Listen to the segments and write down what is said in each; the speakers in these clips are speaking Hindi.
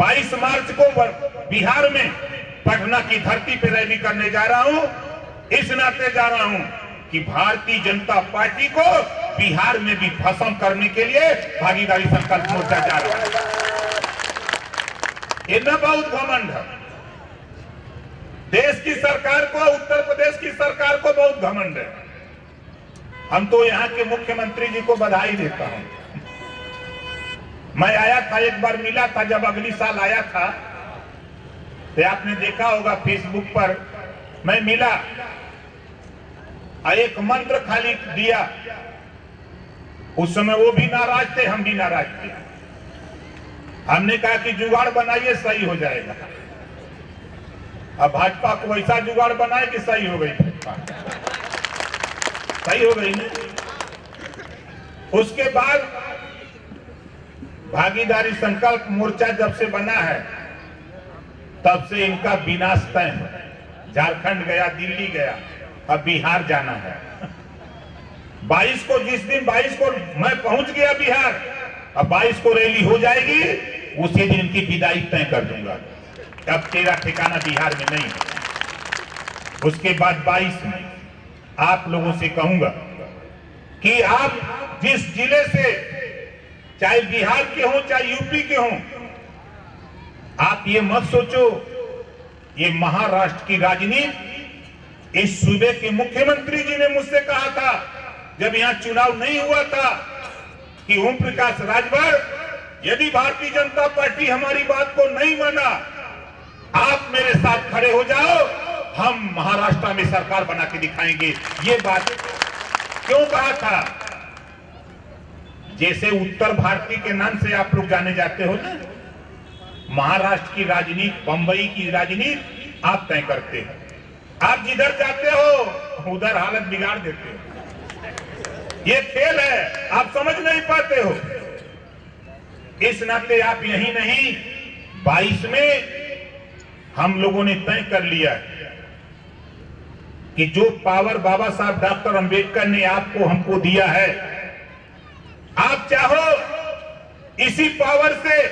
22 मार्च को बिहार में पटना की धरती पर रैली करने जा रहा हूं। इस नाते जा रहा हूं कि भारतीय जनता पार्टी को बिहार में भी भस्म करने के लिए भागीदारी संकल्प मोर्चा जा रहा है। ये न बहुत घमंड है। देश की सरकार को, उत्तर प्रदेश की सरकार को बहुत घमंड है। हम तो यहाँ के मुख्यमंत्री जी को बधाई देता हूं। मैं आया था, एक बार मिला था, जब अगली साल आया था तो आपने देखा होगा फेसबुक पर मैं मिला और एक मंत्र खाली दिया। उस समय वो भी नाराज थे, हम भी नाराज थे। हमने कहा कि जुगाड़ बनाइए, सही हो जाएगा। अब भाजपा को ऐसा जुगाड़ बनाए कि सही हो गई, सही हो गई ना। उसके बाद भागीदारी संकल्प मोर्चा जब से बना है तब से इनका विनाश तय है। झारखंड गया, दिल्ली गया, अब बिहार जाना है। 22 को, जिस दिन 22 को मैं पहुंच गया बिहार, अब 22 को रैली हो जाएगी, उसी दिन इनकी विदाई तय कर दूंगा। अब तेरा ठिकाना बिहार में नहीं। उसके बाद 22 में आप लोगों से कहूंगा कि आप जिस जिले से, चाहे बिहार के हों चाहे यूपी के हों, आप ये मत सोचो ये महाराष्ट्र की राजनीति। इस सूबे के मुख्यमंत्री जी ने मुझसे कहा था जब यहां चुनाव नहीं हुआ था कि ओम प्रकाश राजभर, यदि भारतीय जनता पार्टी हमारी बात को नहीं माना, आप मेरे साथ खड़े हो जाओ, हम महाराष्ट्र में सरकार बना के दिखाएंगे। ये बात क्यों कहा था? जैसे उत्तर भारतीय के नाम से आप लोग जाने जाते हो ना, महाराष्ट्र की राजनीति, बंबई की राजनीति आप तय करते हो। आप जिधर जाते हो उधर हालत बिगाड़ देते हो। ये खेल है, आप समझ नहीं पाते हो। इस नाते आप यही नहीं, 22 में हम लोगों ने तय कर लिया कि जो पावर बाबा साहब डॉक्टर अंबेडकर ने आपको, हमको दिया है, आप चाहो इसी पावर से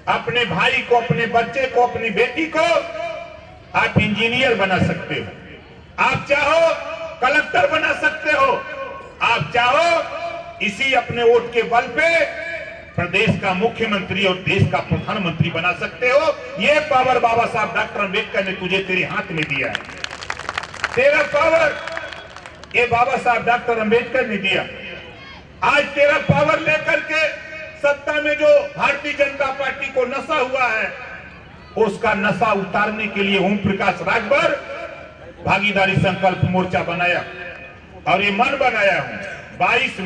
अपने भाई को, अपने बच्चे को, अपनी बेटी को आप इंजीनियर बना सकते हो। आप चाहो कलेक्टर बना सकते हो। आप चाहो इसी अपने वोट के बल पे प्रदेश का मुख्यमंत्री और देश का प्रधानमंत्री बना सकते हो। ये पावर बाबा साहब डॉक्टर अंबेडकर ने तुझे तेरे हाथ में दिया है। तेरा पावर ये बाबा साहब डॉक्टर अंबेडकर ने दिया। आज तेरा पावर लेकर के सत्ता में जो भारतीय जनता पार्टी को नशा हुआ है, उसका नशा उतारने के लिए ओम प्रकाश राजभर भागीदारी संकल्प मोर्चा बनाया और ये मन बनाया हूं 22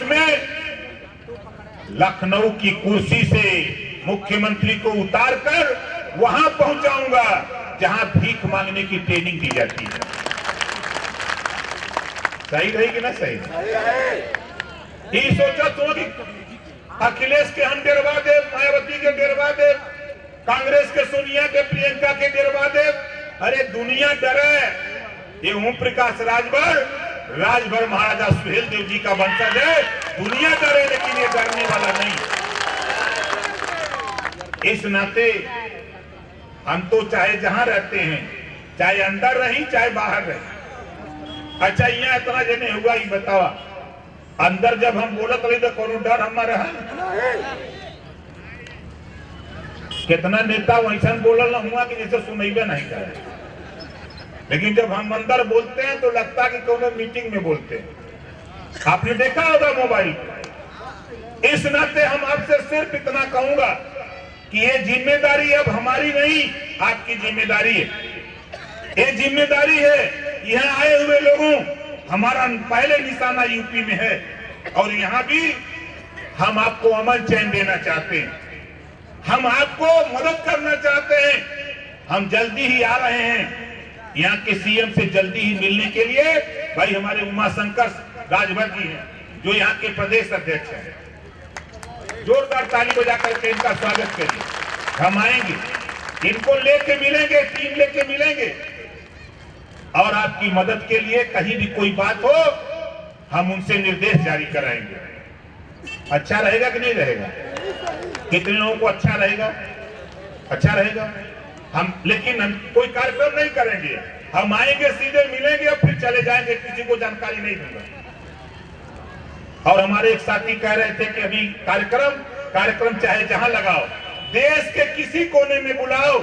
में लखनऊ की कुर्सी से मुख्यमंत्री को उतारकर वहां पहुंचाऊंगा जहां भीख मांगने की ट्रेनिंग दी जाती है। सही रही कि ना सही? सोचा तो कि अखिलेश के हम डेरवा दे, मायावती के डेरवा दे, कांग्रेस के सोनिया के, प्रियंका के डेरवा दे। अरे दुनिया डरे, ये ओम प्रकाश राजभर महाराजा सुहेल देव जी का वंशज है। दुनिया डरे लेकिन ये डरने वाला नहीं। इस नाते हम तो चाहे जहां रहते हैं, चाहे अंदर रही चाहे बाहर रही। अच्छा यहाँ इतना जने हुआ ही बतावा, अंदर जब हम बोलत रही तो कोनो डर हमारा है? कितना नेता वैसा बोलल हुआ कि जैसे सुनैबे नहीं करे। लेकिन जब हम अंदर बोलते हैं तो लगता है कि कोनो मीटिंग में बोलते हैं। आपने देखा होगा मोबाइल पर। इस नाते हम आपसे सिर्फ इतना कहूंगा कि ये जिम्मेदारी अब हमारी नहीं, आपकी जिम्मेदारी है। ये जिम्मेदारी है यहाँ आए हुए लोगों, हमारा पहले निशाना यूपी में है और यहाँ भी हम आपको अमन चैन देना चाहते हैं। हम आपको मदद करना चाहते हैं। हम जल्दी ही आ रहे हैं यहाँ के सीएम से जल्दी ही मिलने के लिए। भाई हमारे उमाशंकर राजभर जी हैं जो यहाँ के प्रदेश अध्यक्ष हैं। जोरदार ताली बजा करके इनका स्वागत करिए। हम आएंगे, इनको लेके मिलेंगे, टीम लेके मिलेंगे और आपकी मदद के लिए कहीं भी कोई बात हो हम उनसे निर्देश जारी कराएंगे। अच्छा रहेगा कि नहीं रहेगा? कितने लोगों को अच्छा रहेगा? अच्छा रहेगा। लेकिन हम कोई कार्यक्रम नहीं करेंगे, हम आएंगे, सीधे मिलेंगे और फिर चले जाएंगे, किसी को जानकारी नहीं दूंगा। और हमारे एक साथी कह रहे थे कि अभी कार्यक्रम चाहे जहां लगाओ, देश के किसी कोने में बुलाओ,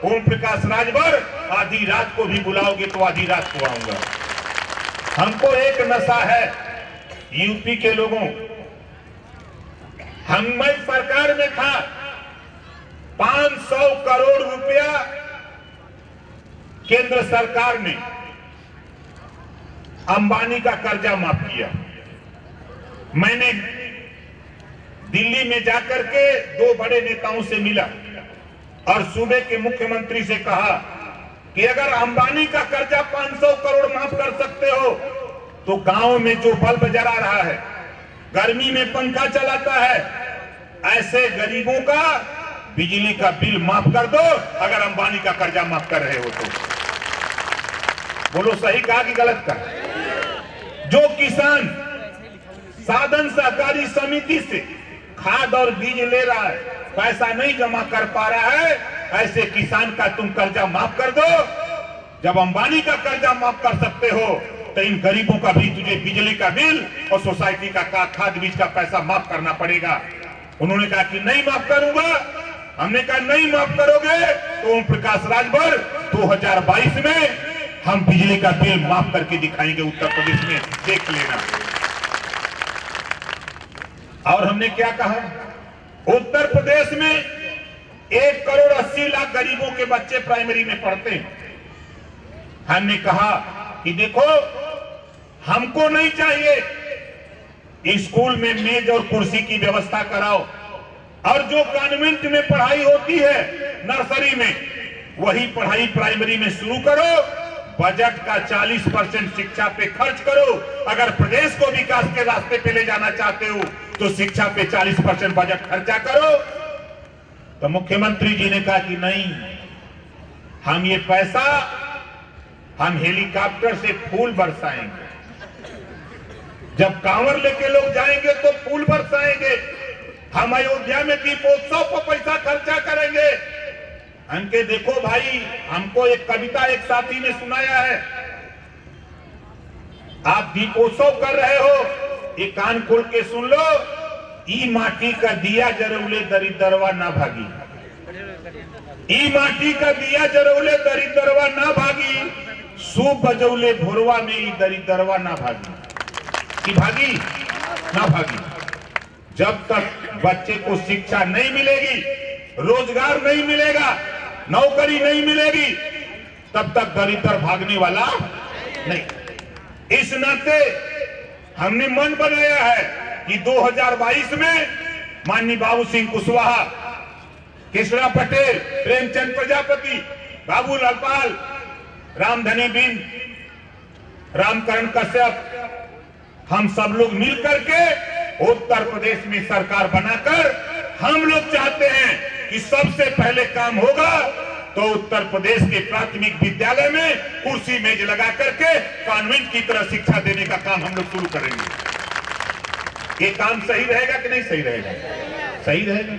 ओम प्रकाश राजभर आधी रात को भी बुलाओगे तो आधी रात को आऊंगा। हमको एक नशा है यूपी के लोगों, मैं सरकार में था, 500 करोड़ रुपया केंद्र सरकार ने अंबानी का कर्जा माफ किया। मैंने दिल्ली में जाकर के 2 बड़े नेताओं से मिला और सूबे के मुख्यमंत्री से कहा कि अगर अंबानी का कर्जा 500 करोड़ माफ कर सकते हो तो गांव में जो बल्ब जला रहा है, गर्मी में पंखा चलाता है, ऐसे गरीबों का बिजली का बिल माफ कर दो, अगर अंबानी का कर्जा माफ कर रहे हो तो। बोलो सही कहा कि गलत कहा? जो किसान साधन सहकारी समिति से खाद और बीज ले रहा है, पैसा नहीं जमा कर पा रहा है, ऐसे किसान का तुम कर्जा माफ कर दो। जब अंबानी का कर्जा माफ कर सकते हो तो इन गरीबों का भी तुझे बिजली का बिल और सोसाइटी का खाद बीज का पैसा माफ करना पड़ेगा। उन्होंने कहा कि नहीं माफ करूंगा। हमने कहा नहीं माफ करोगे तो ओम प्रकाश राजभर 2022 में हम बिजली का बिल माफ करके दिखाएंगे उत्तर प्रदेश में, देख लेना। और हमने क्या कहा, उत्तर प्रदेश में 1,80,00,000 गरीबों के बच्चे प्राइमरी में पढ़ते हैं। हमने कहा कि देखो, हमको नहीं चाहिए, स्कूल में मेज और कुर्सी की व्यवस्था कराओ, और जो कॉन्वेंट में पढ़ाई होती है नर्सरी में, वही पढ़ाई प्राइमरी में शुरू करो। बजट का 40% शिक्षा पे खर्च करो। अगर प्रदेश को विकास के रास्ते पे ले जाना चाहते हो तो शिक्षा पे 40% बजट खर्चा करो। तो मुख्यमंत्री जी ने कहा कि नहीं, हम ये पैसा हम हेलीकॉप्टर से फूल बरसाएंगे। जब कांवर लेके लोग जाएंगे तो फूल बरसाएंगे। हम अयोध्या में दीपोत्सव को पैसा खर्चा करेंगे। हमके देखो भाई, हमको एक कविता एक साथी ने सुनाया है, आप दीपोत्सव कर रहे हो, ये कान खोल के सुन लो, ई माटी का दिया जरौले दरिद्रवा ना भागी, ई माटी का दिया जरौले दरिद्रवा ना भागी, सू बजौले भोरवा में ई दरिद्रवा ना भागी, कि भागी ना भागी। जब तक बच्चे को शिक्षा नहीं मिलेगी, रोजगार नहीं मिलेगा, नौकरी नहीं मिलेगी, तब तक दरिद्र भागने वाला नहीं। इस नाते हमने मन बनाया है कि 2022 में माननीय बाबू सिंह कुशवाहा, कृष्णा पटेल, प्रेमचंद प्रजापति, बाबूलाल पाल, रामधनी बिन, रामकरण कश्यप, हम सब लोग मिलकर के उत्तर प्रदेश में सरकार बनाकर हम लोग चाहते हैं कि सबसे पहले काम होगा तो उत्तर प्रदेश के प्राथमिक विद्यालय में कुर्सी मेज लगा करके कॉन्वेंट की तरह शिक्षा देने का काम हम लोग शुरू करेंगे। ये काम सही रहेगा कि नहीं सही रहेगा? सही रहेगा।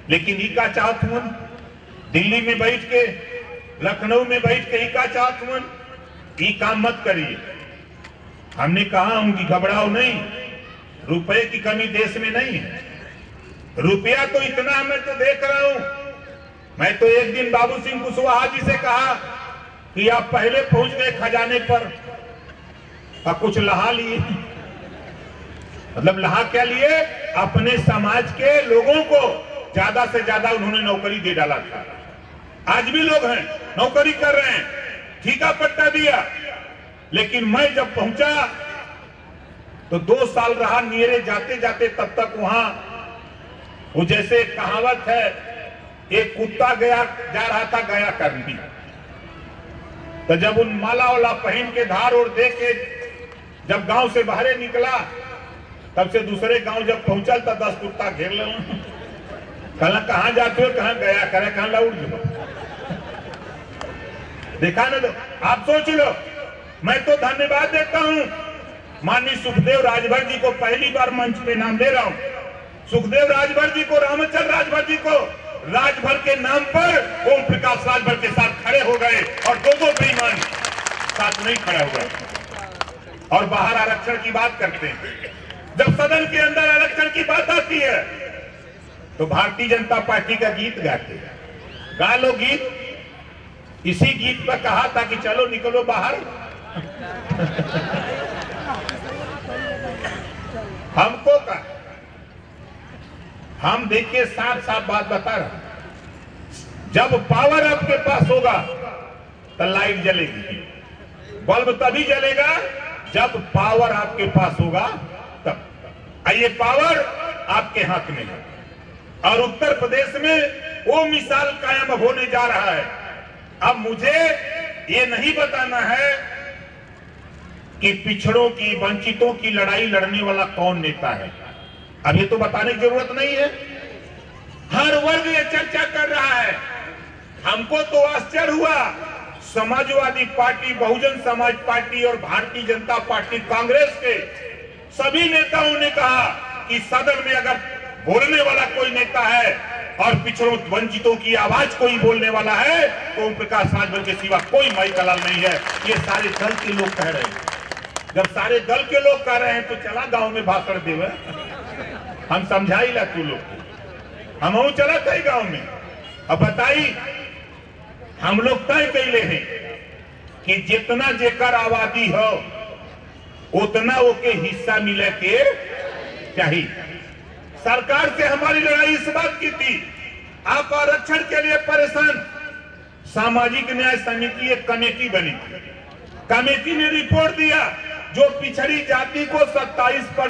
लेकिन ई का चाहत हुआ, दिल्ली में बैठ के, लखनऊ में बैठ के ई का चाहत हुआ, ई काम मत करिए। हमने कहा हूं कि घबराओ नहीं, रुपए की कमी देश में नहीं है। रुपया तो इतना मैं तो देख रहा हूं। मैं तो एक दिन बाबू सिंह कुशवाहा जी से कहा कि आप पहले पहुंच गए खजाने पर और कुछ लहा लिए। मतलब लहा क्या लिए? अपने समाज के लोगों को ज्यादा से ज्यादा उन्होंने नौकरी दे डाला था। आज भी लोग हैं, नौकरी कर रहे हैं, ठीका पट्टा दिया। लेकिन मैं जब पहुंचा तो 2 साल रहा नियरे जाते जाते, तब तक वहां वो जैसे कहावत है, एक कुत्ता जा रहा था गया करनी, तो जब उन माला वाला पहन के धार और दे के जब गांव से बाहर निकला, तब से दूसरे गांव जब पहुंचा तो 10 कुत्ता घेर ले। कहला कहां जाते हो? कहां गया करे, कहां लौट जो। देखा ना, तो आप सोच लो। मैं तो धन्यवाद देता हूं माननीय सुखदेव राजभर जी को, पहली बार मंच पे नाम ले रहा हूं। सुखदेव राजभर जी को, रामचंद्र राजभर जी को राजभर के नाम पर ओम प्रकाश राजभर के साथ खड़े हो गए और दो बेईमान साथ नहीं खड़ा हुआ और बाहर आरक्षण की बात करते हैं। जब सदन के अंदर आरक्षण की बात आती है तो भारतीय जनता पार्टी का गीत गाते हैं। गा लो गीत। इसी गीत पर कहा था कि चलो निकलो बाहर। हमको का हम देखिए साफ साफ बात बता रहे हैं, जब पावर आपके पास होगा तो लाइट जलेगी। बल्ब तभी जलेगा जब पावर आपके पास होगा तब। ये पावर आपके हाथ में है और उत्तर प्रदेश में वो मिसाल कायम होने जा रहा है। अब मुझे ये नहीं बताना है कि पिछड़ों की, वंचितों की लड़ाई लड़ने वाला कौन नेता है। अब ये तो बताने की जरूरत नहीं है। हर वर्ग ये चर्चा कर रहा है। हमको तो आश्चर्य हुआ, समाजवादी पार्टी, बहुजन समाज पार्टी और भारतीय जनता पार्टी, कांग्रेस के सभी नेताओं ने कहा कि सदन में अगर बोलने वाला कोई नेता है और पिछड़ों वंचितों की आवाज कोई बोलने वाला है तो ओम प्रकाश राजभर के सिवा कोई माई कलाल नहीं है। ये सारे दल के लोग कह रहे हैं। जब सारे दल के लोग कह रहे हैं तो चला गांव में भाषण देवे, हम समझाई ला तू लोग, हम चला कई गांव में। अब बताई हम लोग तय कैले हैं कि जितना जेकर आबादी हो उतना ओके हिस्सा मिले के चाहिए। सरकार से हमारी लड़ाई इस बात की थी, आप आरक्षण के लिए परेशान। सामाजिक न्याय समिति एक कमेटी बनी, कमेटी ने रिपोर्ट दिया जो पिछड़ी जाति को 27%